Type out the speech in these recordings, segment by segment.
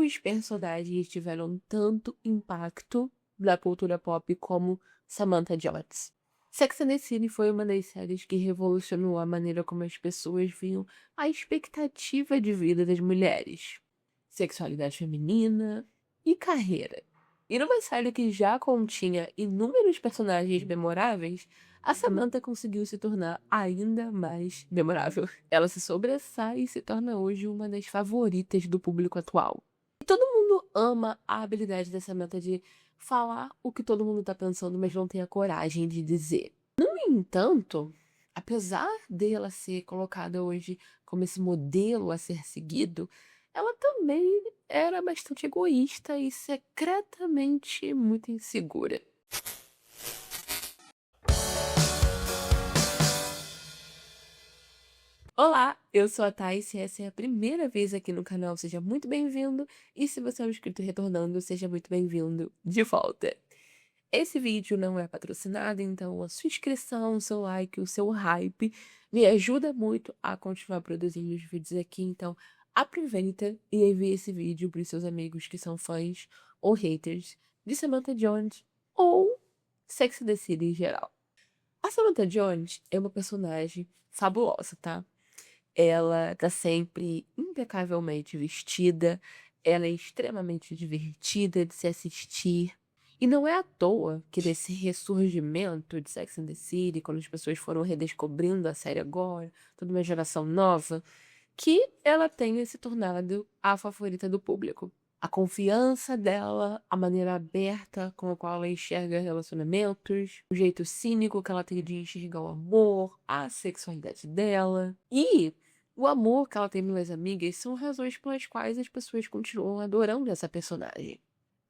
poucos personagens tiveram tanto impacto na cultura pop como Samantha Jones. Sex and the City foi uma das séries que revolucionou a maneira como as pessoas viam a expectativa de vida das mulheres, sexualidade feminina e carreira. E numa série que já continha inúmeros personagens memoráveis, a Samantha conseguiu se tornar ainda mais memorável. Ela se sobressai e se torna hoje uma das favoritas do público atual. E todo mundo ama a habilidade da Samantha de falar o que todo mundo tá pensando, mas não tem a coragem de dizer. No entanto, apesar dela ser colocada hoje como esse modelo a ser seguido, ela também era bastante egoísta e secretamente muito insegura. Olá, eu sou a Thais, se essa é a primeira vez aqui no canal, seja muito bem-vindo, e se você é um inscrito retornando, seja muito bem-vindo de volta. Esse vídeo não é patrocinado, então a sua inscrição, o seu like, o seu hype me ajuda muito a continuar produzindo os vídeos aqui, então aproveita e envie esse vídeo para os seus amigos que são fãs ou haters de Samantha Jones ou Sex and the City em geral. A Samantha Jones é uma personagem fabulosa, tá? Ela tá sempre impecavelmente vestida, ela é extremamente divertida de se assistir. E não é à toa que nesse ressurgimento de Sex and the City, quando as pessoas foram redescobrindo a série agora, toda uma geração nova, que ela tenha se tornado a favorita do público. A confiança dela, a maneira aberta com a qual ela enxerga relacionamentos, o jeito cínico que ela tem de enxergar o amor, a sexualidade dela. E o amor que ela tem pelas amigas são razões pelas quais as pessoas continuam adorando essa personagem.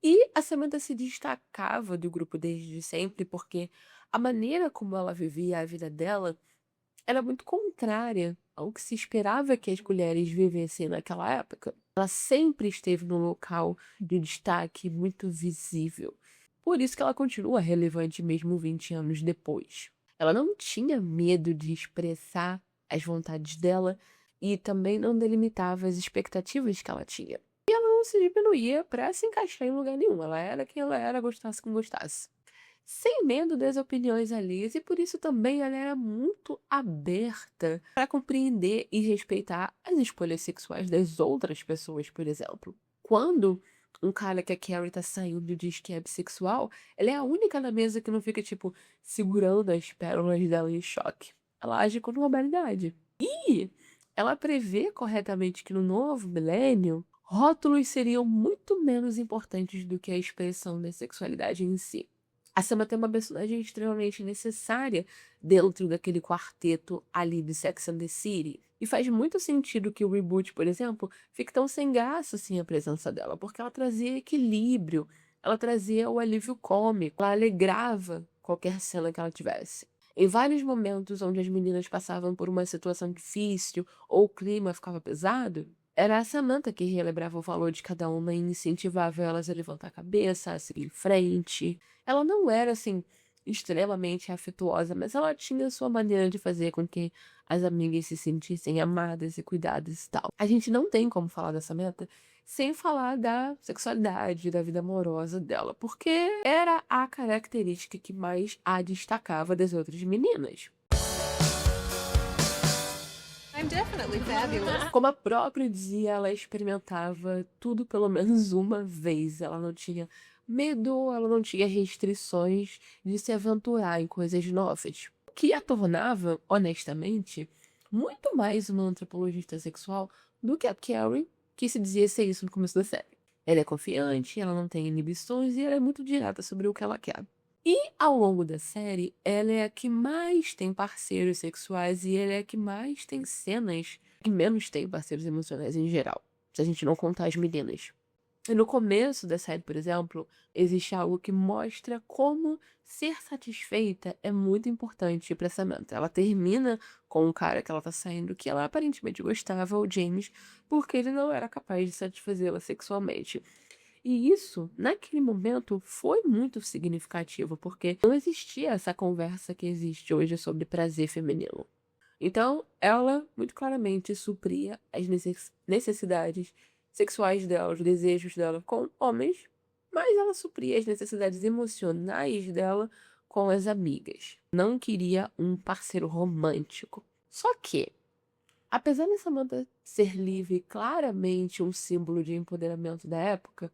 E a Samantha se destacava do grupo desde sempre porque a maneira como ela vivia a vida dela era muito contrária ao que se esperava que as mulheres vivessem naquela época. Ela sempre esteve num local de destaque muito visível. Por isso que ela continua relevante mesmo 20 anos depois. Ela não tinha medo de expressar as vontades dela e também não delimitava as expectativas que ela tinha. E ela não se diminuía para se encaixar em lugar nenhum. Ela era quem ela era, gostasse como gostasse. Sem medo das opiniões alheias, e por isso também ela era muito aberta para compreender e respeitar as escolhas sexuais das outras pessoas, por exemplo. Quando um cara que a Carrie tá saindo e diz que é bissexual, ela é a única na mesa que não fica, tipo, segurando as pérolas dela em choque. Ela age com normalidade. E ela prevê corretamente que no novo milênio, rótulos seriam muito menos importantes do que a expressão da sexualidade em si. A Samantha é uma personagem extremamente necessária dentro daquele quarteto ali de Sex and the City. E faz muito sentido que o reboot, por exemplo, fique tão sem graça assim a presença dela, porque ela trazia equilíbrio, ela trazia o alívio cômico, ela alegrava qualquer cena que ela tivesse. Em vários momentos onde as meninas passavam por uma situação difícil ou o clima ficava pesado, era a Samantha que relembrava o valor de cada uma e incentivava elas a levantar a cabeça, a seguir em frente. Ela não era, assim, extremamente afetuosa, mas ela tinha sua maneira de fazer com que as amigas se sentissem amadas e cuidadas e tal. A gente não tem como falar da Samantha sem falar da sexualidade, da vida amorosa dela, porque era a característica que mais a destacava das outras meninas. Como a própria dizia, ela experimentava tudo pelo menos uma vez. Ela não tinha medo, ela não tinha restrições de se aventurar em coisas novas. O que a tornava, honestamente, muito mais uma antropologista sexual do que a Carrie, que se dizia ser isso no começo da série. Ela é confiante, ela não tem inibições e ela é muito direta sobre o que ela quer. E ao longo da série, ela é a que mais tem parceiros sexuais e ela é a que mais tem cenas que menos tem parceiros emocionais em geral, se a gente não contar as meninas. E no começo da série, por exemplo, existe algo que mostra como ser satisfeita é muito importante pra Samantha. Ela termina com um cara que ela tá saindo que ela aparentemente gostava, o James, porque ele não era capaz de satisfazê-la sexualmente. E isso, naquele momento, foi muito significativo, porque não existia essa conversa que existe hoje sobre prazer feminino. Então, ela, muito claramente, supria as necessidades sexuais dela, os desejos dela com homens, mas ela supria as necessidades emocionais dela com as amigas. Não queria um parceiro romântico. Só que, apesar de Samantha ser livre, claramente um símbolo de empoderamento da época,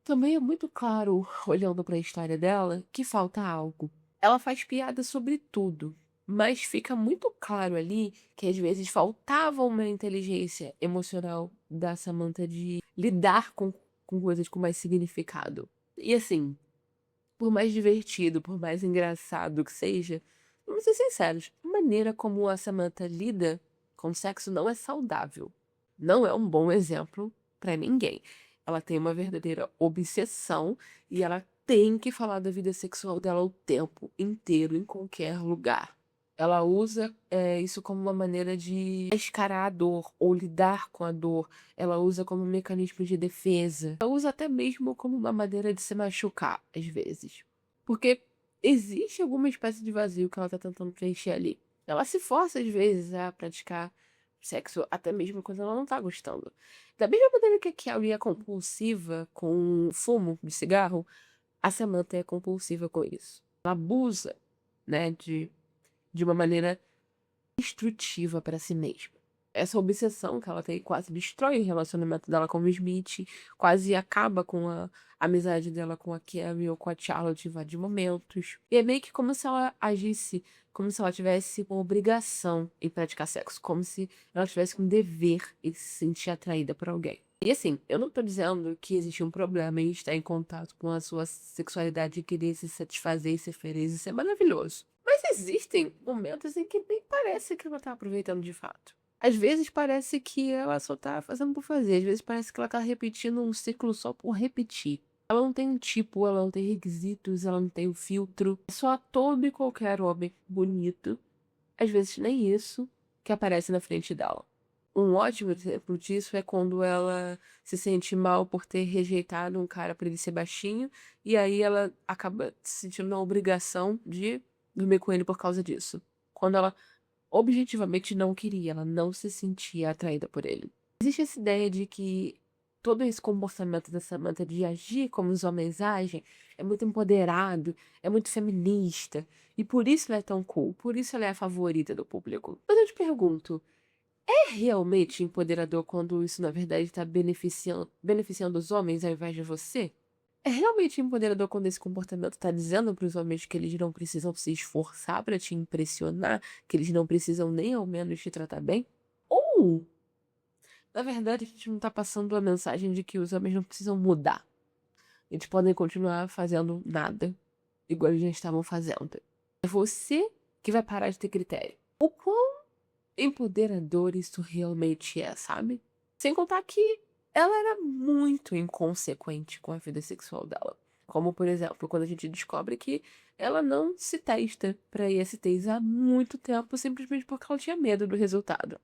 também é muito claro, olhando para a história dela, que falta algo. Ela faz piada sobre tudo, mas fica muito claro ali que às vezes faltava uma inteligência emocional da Samantha de lidar com coisas com mais significado. E assim, por mais divertido, por mais engraçado que seja, vamos ser sinceros, a maneira como a Samantha lida com sexo não é saudável. Não é um bom exemplo para ninguém. Ela tem uma verdadeira obsessão e ela tem que falar da vida sexual dela o tempo inteiro, em qualquer lugar. Ela usa isso como uma maneira de mascarar a dor ou lidar com a dor. Ela usa como um mecanismo de defesa. Ela usa até mesmo como uma maneira de se machucar, às vezes. Porque existe alguma espécie de vazio que ela tá tentando preencher ali. Ela se força, às vezes, a praticar sexo, até mesmo quando ela não tá gostando. Da mesma maneira que a Carrie é compulsiva com o fumo de cigarro, a Samantha é compulsiva com isso. Ela abusa, né, de uma maneira destrutiva para si mesma. Essa obsessão que ela tem quase destrói o relacionamento dela com o Smith, quase acaba com a amizade dela com a Carrie ou com a Charlotte em vários momentos. E é meio que como se ela agisse, como se ela tivesse uma obrigação em praticar sexo, como se ela tivesse um dever em se sentir atraída por alguém. E assim, eu não tô dizendo que existe um problema em estar em contato com a sua sexualidade e querer se satisfazer e ser feliz, isso é maravilhoso. Mas existem momentos em que nem parece que ela tá aproveitando de fato. Às vezes parece que ela só tá fazendo por fazer, às vezes parece que ela tá repetindo um ciclo só por repetir. Ela não tem um tipo, ela não tem requisitos, ela não tem um filtro. É só todo e qualquer homem bonito, às vezes nem isso, que aparece na frente dela. Um ótimo exemplo disso é quando ela se sente mal por ter rejeitado um cara por ele ser baixinho, e aí ela acaba se sentindo na obrigação de dormir com ele por causa disso. Quando ela objetivamente não queria, ela não se sentia atraída por ele. Existe essa ideia de que todo esse comportamento da Samantha de agir como os homens agem é muito empoderado, é muito feminista, e por isso ela é tão cool, por isso ela é a favorita do público. Mas eu te pergunto, é realmente empoderador quando isso na verdade está beneficiando os homens ao invés de você? É realmente empoderador quando esse comportamento tá dizendo para os homens que eles não precisam se esforçar para te impressionar, que eles não precisam nem ao menos te tratar bem? Ou, na verdade, a gente não tá passando a mensagem de que os homens não precisam mudar. Eles podem continuar fazendo nada, igual eles já estavam fazendo. É você que vai parar de ter critério. O quão empoderador isso realmente é, sabe? Sem contar que ela era muito inconsequente com a vida sexual dela. Como, por exemplo, quando a gente descobre que ela não se testa para ISTs há muito tempo simplesmente porque ela tinha medo do resultado.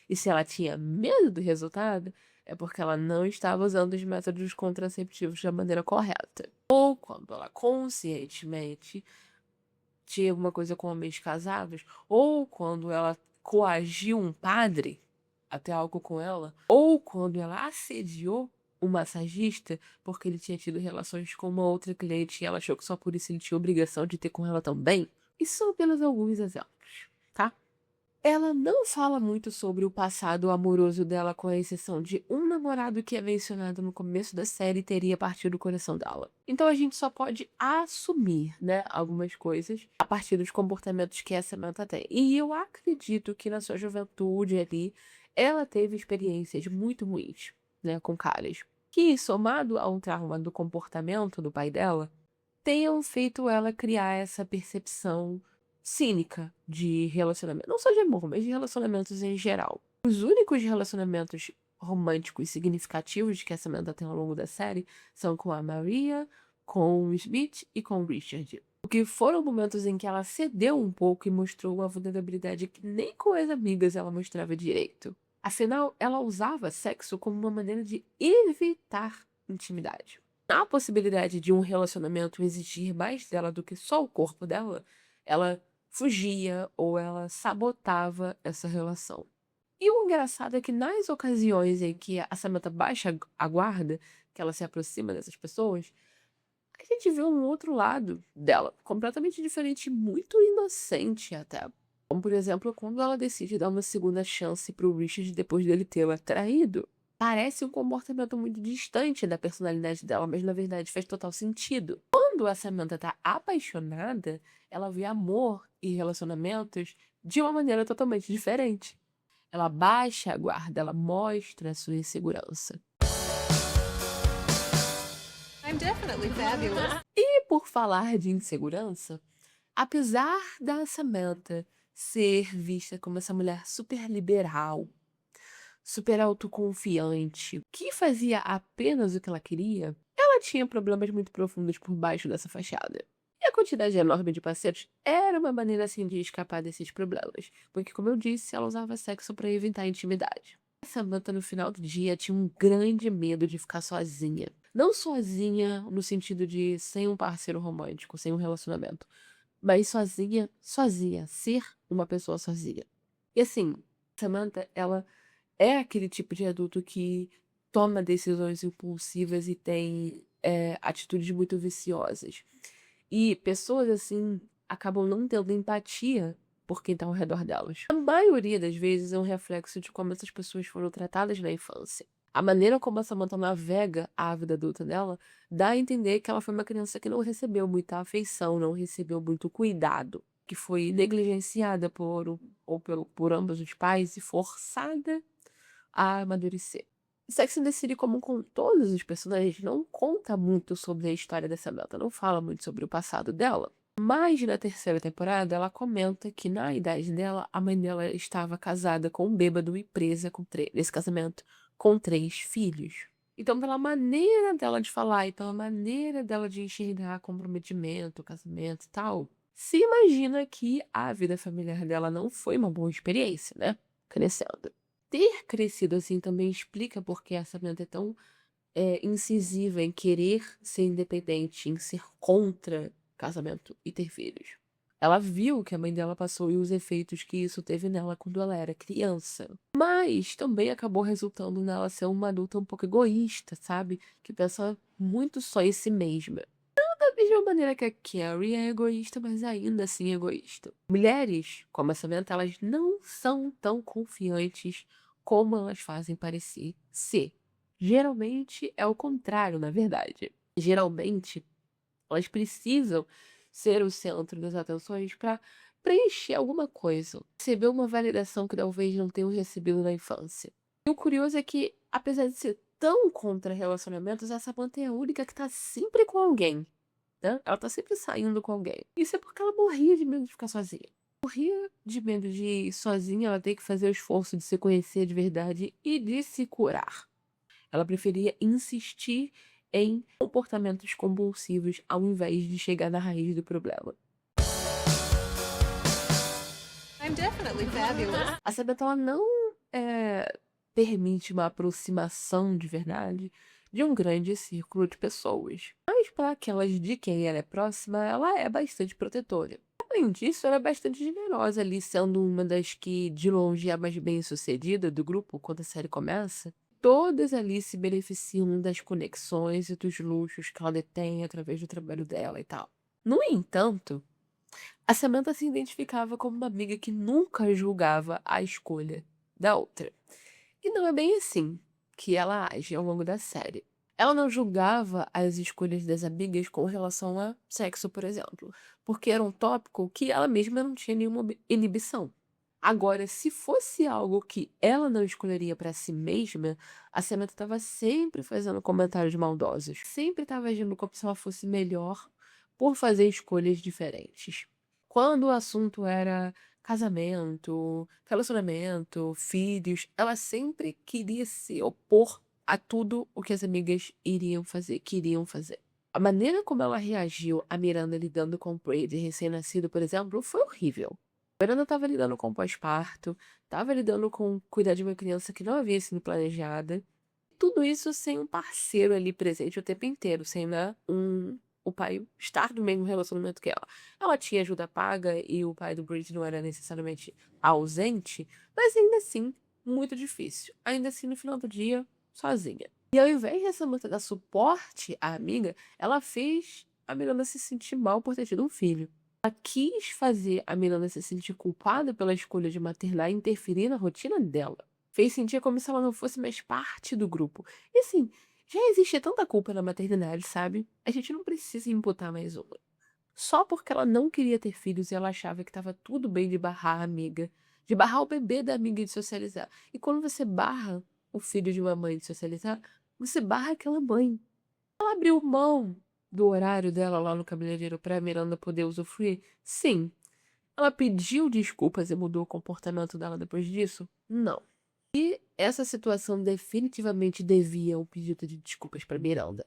E se ela tinha medo do resultado, é porque ela não estava usando os métodos contraceptivos da maneira correta. Ou quando ela conscientemente tinha alguma coisa com homens casados, ou quando ela coagiu um padre até algo com ela, ou quando ela assediou um massagista porque ele tinha tido relações com uma outra cliente e ela achou que só por isso ele tinha obrigação de ter com ela também. Isso são apenas alguns exemplos, tá? Ela não fala muito sobre o passado amoroso dela, com a exceção de um namorado que é mencionado no começo da série teria partido o coração dela. Então a gente só pode assumir, né, algumas coisas a partir dos comportamentos que essa Samantha tem. E eu acredito que na sua juventude ali, ela teve experiências muito ruins, né, com caras. Que, somado a um trauma do comportamento do pai dela, tenham feito ela criar essa percepção cínica de relacionamento. Não só de amor, mas de relacionamentos em geral. Os únicos relacionamentos românticos significativos que a Samantha tem ao longo da série são com a Maria, com o Smith e com o Richard. O que foram momentos em que ela cedeu um pouco e mostrou uma vulnerabilidade que nem com as amigas ela mostrava direito. Afinal, ela usava sexo como uma maneira de evitar intimidade. Na possibilidade de um relacionamento exigir mais dela do que só o corpo dela, ela fugia ou ela sabotava essa relação. E o engraçado é que nas ocasiões em que a Samantha baixa a guarda, que ela se aproxima dessas pessoas, a gente vê um outro lado dela, completamente diferente, muito inocente até. Como, por exemplo, quando ela decide dar uma segunda chance pro Richard depois dele tê-la traído. Parece um comportamento muito distante da personalidade dela, mas na verdade faz total sentido. Quando a Samantha tá apaixonada, ela vê amor e relacionamentos de uma maneira totalmente diferente. Ela baixa a guarda, ela mostra a sua insegurança. I'm definitely fabulous. E por falar de insegurança, apesar da Samantha ser vista como essa mulher super liberal, super autoconfiante, que fazia apenas o que ela queria, ela tinha problemas muito profundos por baixo dessa fachada. E a quantidade enorme de parceiros era uma maneira assim de escapar desses problemas, porque, como eu disse, ela usava sexo para evitar a intimidade. A Samantha, no final do dia, tinha um grande medo de ficar sozinha. Não sozinha no sentido de sem um parceiro romântico, sem um relacionamento, mas sozinha, sozinha, ser uma pessoa sozinha. E assim, Samantha, ela é aquele tipo de adulto que toma decisões impulsivas e tem atitudes muito viciosas. E pessoas assim acabam não tendo empatia por quem está ao redor delas. A maioria das vezes é um reflexo de como essas pessoas foram tratadas na infância. A maneira como a Samantha navega a vida adulta dela dá a entender que ela foi uma criança que não recebeu muita afeição, não recebeu muito cuidado, que foi negligenciada por ambos os pais e forçada a amadurecer. Sex and the City, como com todos os personagens, não conta muito sobre a história da Samantha, não fala muito sobre o passado dela. Mas na terceira temporada, ela comenta que na idade dela, a mãe dela estava casada com um bêbado e presa nesse casamento com 3 filhos. Então, pela maneira dela de falar e pela maneira dela de enxergar comprometimento, casamento e tal, se imagina que a vida familiar dela não foi uma boa experiência, né? Crescendo. Ter crescido assim também explica por que a Samantha é tão incisiva em querer ser independente, em ser contra casamento e ter filhos. Ela viu o que a mãe dela passou e os efeitos que isso teve nela quando ela era criança. Mas também acabou resultando nela ser uma adulta um pouco egoísta, sabe? Que pensa muito só em si mesma. Da mesma maneira que a Carrie é egoísta, mas ainda assim egoísta. Mulheres, como a Samantha, elas não são tão confiantes como elas fazem parecer ser. Geralmente é o contrário, na verdade. Geralmente, elas precisam ser o centro das atenções para preencher alguma coisa, receber uma validação que talvez não tenham recebido na infância. E o curioso é que, apesar de ser tão contra relacionamentos, essa Samantha é a única que tá sempre com alguém, né? Ela tá sempre saindo com alguém. Isso é porque ela morria de medo de ficar sozinha. Morria de medo de ir sozinha, ela ter que fazer o esforço de se conhecer de verdade e de se curar. Ela preferia insistir em comportamentos compulsivos ao invés de chegar na raiz do problema. I'm definitely fabulous. A Samantha ela não permite uma aproximação de verdade de um grande círculo de pessoas. Mas para aquelas de quem ela é próxima, ela é bastante protetora. Além disso, ela é bastante generosa ali, sendo uma das que, de longe, é a mais bem-sucedida do grupo quando a série começa. Todas ali se beneficiam das conexões e dos luxos que ela detém através do trabalho dela e tal. No entanto, a Samantha se identificava como uma amiga que nunca julgava a escolha da outra. E não é bem assim que ela age ao longo da série. Ela não julgava as escolhas das amigas com relação a sexo, por exemplo, porque era um tópico que ela mesma não tinha nenhuma inibição. Agora, se fosse algo que ela não escolheria para si mesma, a Samantha estava sempre fazendo comentários maldosos, sempre estava agindo como se ela fosse melhor por fazer escolhas diferentes. Quando o assunto era casamento, relacionamento, filhos, ela sempre queria se opor a tudo o que as amigas queriam fazer. A maneira como ela reagiu a Miranda lidando com o Brady recém-nascido, por exemplo, foi horrível. A Miranda estava lidando com pós-parto, estava lidando com cuidar de uma criança que não havia sido planejada. Tudo isso sem um parceiro ali presente o tempo inteiro, sem, né, o pai estar no mesmo relacionamento que ela. Ela tinha ajuda paga e o pai do Brady não era necessariamente ausente, mas ainda assim muito difícil. Ainda assim, no final do dia, sozinha. E ao invés de Samantha dar suporte à amiga, ela fez a Miranda se sentir mal por ter tido um filho. Ela quis fazer a Miranda se sentir culpada pela escolha de maternar e interferir na rotina dela. Fez sentir como se ela não fosse mais parte do grupo. E assim, já existe tanta culpa na maternidade, sabe? A gente não precisa imputar mais uma. Só porque ela não queria ter filhos e ela achava que estava tudo bem de barrar a amiga, de barrar o bebê da amiga de socializar. E quando você barra o filho de uma mãe de socializar, você barra aquela mãe. Ela abriu mão do horário dela lá no cabeleireiro para a Miranda poder usufruir? Sim. Ela pediu desculpas e mudou o comportamento dela depois disso? Não. E essa situação definitivamente devia um pedido de desculpas para Miranda.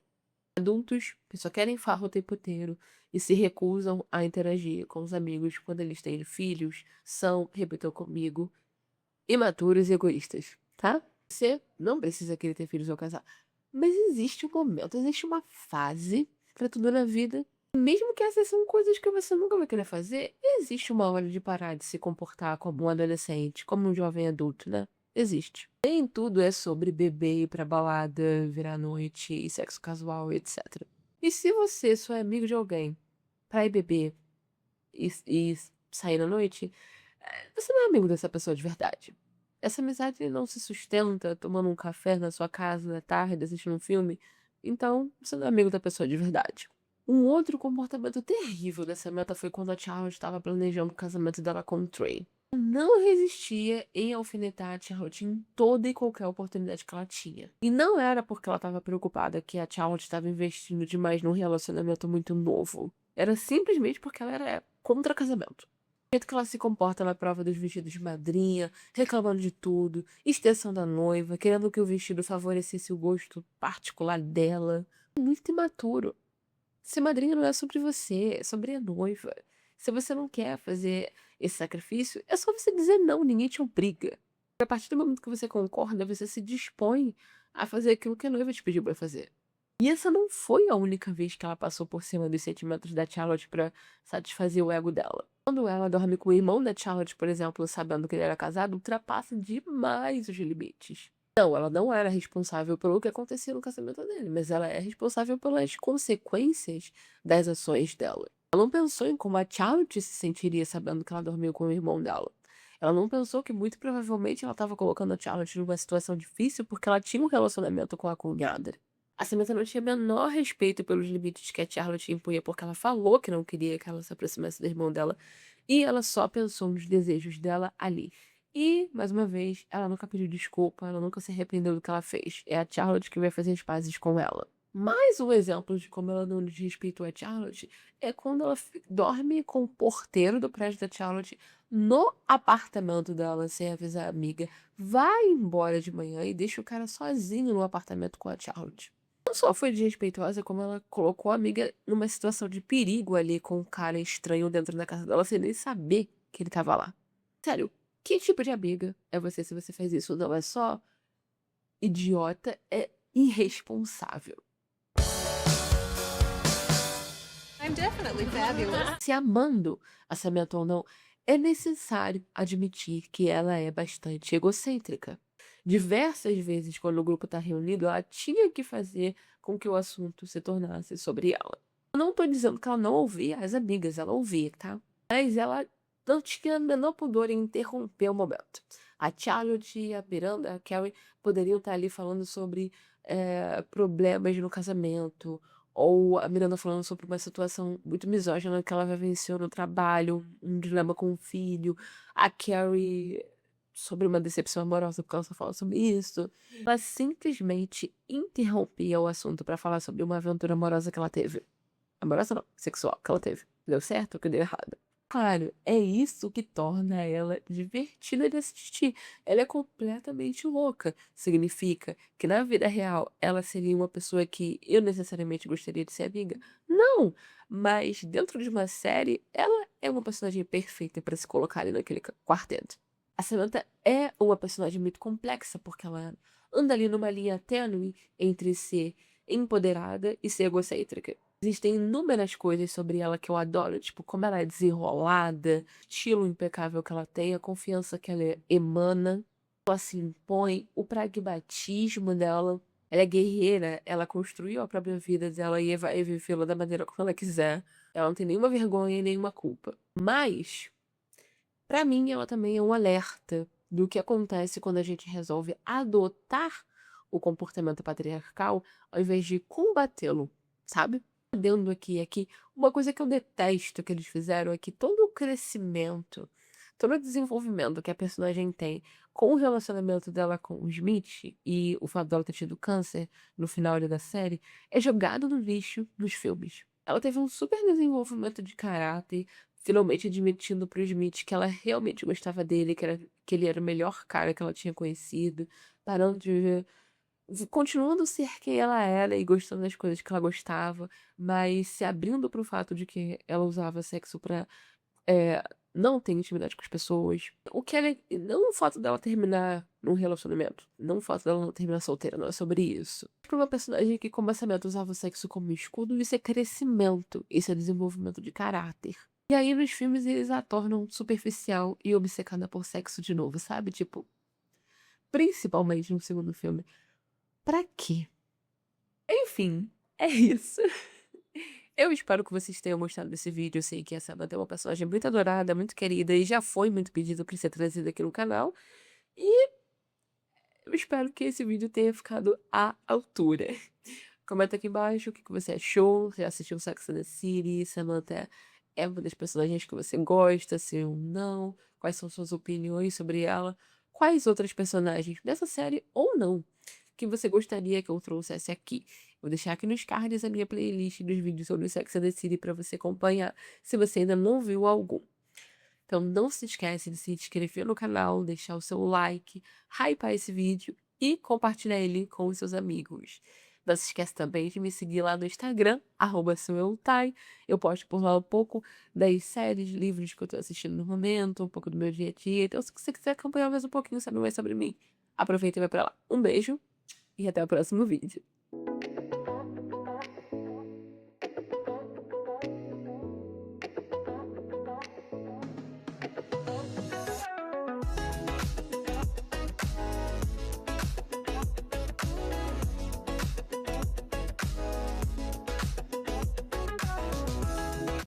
Adultos que só querem farra o tempo inteiro e se recusam a interagir com os amigos quando eles têm filhos são, repetiu comigo, imaturos e egoístas, tá? Você não precisa querer ter filhos ou casar. Mas existe um momento, existe uma fase pra tudo na vida. Mesmo que essas são coisas que você nunca vai querer fazer, existe uma hora de parar de se comportar como um adolescente, como um jovem adulto, né? Existe. Nem tudo é sobre beber, ir pra balada, virar noite, e sexo casual, etc. E se você só é amigo de alguém pra ir beber e sair na noite, você não é amigo dessa pessoa de verdade. Essa amizade não se sustenta tomando um café na sua casa à tarde, assistindo um filme. Então, você não é amigo da pessoa de verdade. Um outro comportamento terrível dessa meta foi quando a Charlotte estava planejando o casamento dela com o Trey. Ela não resistia em alfinetar a Charlotte em toda e qualquer oportunidade que ela tinha. E não era porque ela estava preocupada que a Charlotte estava investindo demais num relacionamento muito novo. Era simplesmente porque ela era contra casamento. O jeito que ela se comporta na prova dos vestidos de madrinha, reclamando de tudo, extensão da noiva, querendo que o vestido favorecesse o gosto particular dela. Muito imaturo. Ser madrinha não é sobre você, é sobre a noiva. Se você não quer fazer esse sacrifício, é só você dizer não, ninguém te obriga. A partir do momento que você concorda, você se dispõe a fazer aquilo que a noiva te pediu pra fazer. E essa não foi a única vez que ela passou por cima dos sentimentos da Charlotte pra satisfazer o ego dela. Quando ela dorme com o irmão da Charlotte, por exemplo, sabendo que ele era casado, ultrapassa demais os limites. Não, ela não era responsável pelo que acontecia no casamento dele, mas ela é responsável pelas consequências das ações dela. Ela não pensou em como a Charlotte se sentiria sabendo que ela dormiu com o irmão dela. Ela não pensou que muito provavelmente ela estava colocando a Charlotte numa situação difícil porque ela tinha um relacionamento com a cunhada. A Samantha não tinha o menor respeito pelos limites que a Charlotte impunha porque ela falou que não queria que ela se aproximasse do irmão dela e ela só pensou nos desejos dela ali. E, mais uma vez, ela nunca pediu desculpa, ela nunca se arrependeu do que ela fez. É a Charlotte que vai fazer as pazes com ela. Mais um exemplo de como ela não desrespeitou a Charlotte é quando ela dorme com o porteiro do prédio da Charlotte no apartamento dela sem avisar a amiga. Vai embora de manhã e deixa o cara sozinho no apartamento com a Charlotte. Não só foi desrespeitosa, como ela colocou a amiga numa situação de perigo ali com um cara estranho dentro da casa dela sem nem saber que ele tava lá. Sério, que tipo de amiga é você se você faz isso? Não é só idiota, é irresponsável. I'm definitely fabulous. Se amando a Samantha ou não, é necessário admitir que ela é bastante egocêntrica. Diversas vezes, quando o grupo está reunido, ela tinha que fazer com que o assunto se tornasse sobre ela. Eu não tô dizendo que ela não ouvia as amigas, ela ouvia, tá? Mas ela não tinha o menor pudor em interromper o momento. A Charlotte, a Miranda, a Carrie poderiam estar ali falando sobre problemas no casamento, ou a Miranda falando sobre uma situação muito misógina que ela vivenciou no trabalho, um dilema com o filho, a Carrie sobre uma decepção amorosa porque ela só fala sobre isso. Ela simplesmente interrompia o assunto pra falar sobre uma aventura amorosa que ela teve. Amorosa não, sexual que ela teve. Deu certo ou que deu errado? Claro, é isso que torna ela divertida de assistir. Ela é completamente louca. Significa que na vida real ela seria uma pessoa que eu necessariamente gostaria de ser amiga? Não! Mas dentro de uma série, ela é uma personagem perfeita para se colocar ali naquele quarteto. A Samantha é uma personagem muito complexa, porque ela anda ali numa linha tênue entre ser empoderada e ser egocêntrica. Existem inúmeras coisas sobre ela que eu adoro, tipo, como ela é desenrolada, estilo impecável que ela tem, a confiança que ela emana. ela se impõe, o pragmatismo dela. Ela é guerreira, ela construiu a própria vida dela e vai vivê-la da maneira como ela quiser. Ela não tem nenhuma vergonha e nenhuma culpa. Mas, pra mim, ela também é um alerta do que acontece quando a gente resolve adotar o comportamento patriarcal ao invés de combatê-lo, sabe? Dando aqui, uma coisa que eu detesto que eles fizeram é que todo o crescimento, todo o desenvolvimento que a personagem tem com o relacionamento dela com o Smith e o fato dela ter tido câncer no final ali da série é jogado no lixo nos filmes. Ela teve um super desenvolvimento de caráter, finalmente admitindo pro Smith que ela realmente gostava dele, que ele era o melhor cara que ela tinha conhecido, parando de continuando a ser quem ela era e gostando das coisas que ela gostava, mas se abrindo pro fato de que ela usava sexo pra não ter intimidade com as pessoas. O que ela. Não o fato dela terminar num relacionamento. Não o fato dela não terminar solteira, não é sobre isso. Pra uma personagem que, como a Samantha usava o sexo como escudo, isso é crescimento, isso é desenvolvimento de caráter. E aí nos filmes eles a tornam superficial e obcecada por sexo de novo, sabe? Tipo. Principalmente no segundo filme. Pra quê? Enfim, é isso. Eu espero que vocês tenham gostado desse vídeo. Eu sei que a Samantha é uma personagem muito adorada, muito querida e já foi muito pedido pra ser trazida aqui no canal. E eu espero que esse vídeo tenha ficado à altura. Comenta aqui embaixo o que você achou. Já assistiu Sex and the City? Samantha é uma das personagens que você gosta, sim ou não? Quais são suas opiniões sobre ela? Quais outras personagens dessa série ou não que você gostaria que eu trouxesse aqui? Vou deixar aqui nos cards a minha playlist dos vídeos sobre Sex and the City para você acompanhar, se você ainda não viu algum. Então não se esquece de se inscrever no canal, deixar o seu like, hypar esse vídeo e compartilhar ele com os seus amigos. Não se esquece também de me seguir lá no Instagram, @sueltai. Eu posto por lá um pouco das séries, livros que eu tô assistindo no momento, um pouco do meu dia a dia. Então, se você quiser acompanhar mais um pouquinho, saber mais sobre mim, aproveita e vai pra lá. Um beijo e até o próximo vídeo.